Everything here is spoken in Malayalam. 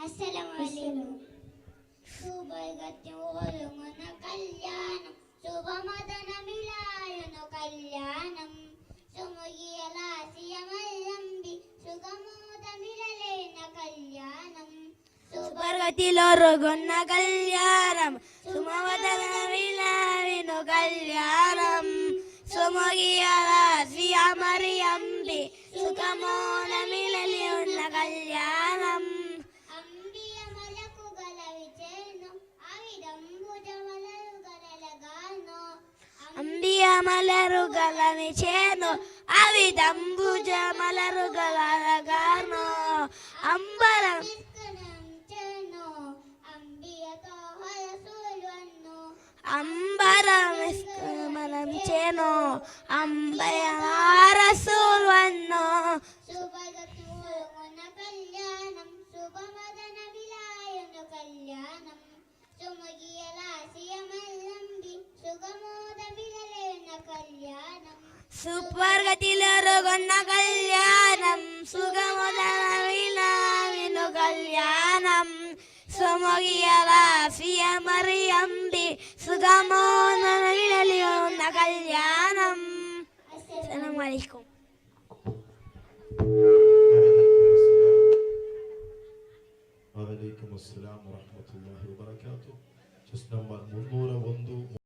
അസ്സലാമു സുബൈകത്തിയൊരുങ്ങുന്ന കല്യാണം ശുഭമദനമിലായുന്ന കല്യാണം സുമുഖിയ ലാസിയമല്ലമ്പി സുഖമോദമിലലേന കല്യാണം സുബർഗത്തിലൊരുങ്ങുന്ന കല്യാണം സുമവദനമിലായുന്ന കല്യാണം സുമുഖിയ ലാസിയമറിയമ്പി സുഖമോദമിലലേന കല്യാണം ಅಂಬಿಯ ಮಲರುಗಳ ವಿಚೇನು ಅವಿದಂಬುಜ ಮಲರುಗಳಗಾನು ಅಂಬರ ಅಂಬರ ಮಲಂಚೇನು ಅಂಬಯ ರಸೂಲ್ವನ್ನು കല്യാണം ശുഭമദന വിലായുന്ന കല്യാണം സുമുഖിയ ലാസിയമല്ലമ്പി സുഖമോദമിലലേന കല്യാണം സുവർഗത്തിലൊരുങ്ങുന്ന കല്യാണം സുഖമോദമിലാവിനു കല്യാണം സുമുഖിയ ലാസിയമറിയമ്പി സുഖമോദമിലലിയുന്ന കല്യാണം. അസ്സലാമു അലൈക്കും. വഅലൈക്കും അസ്സലാം വറഹ്മത്തുള്ളാഹി വബറകാതുഹു. Just number 301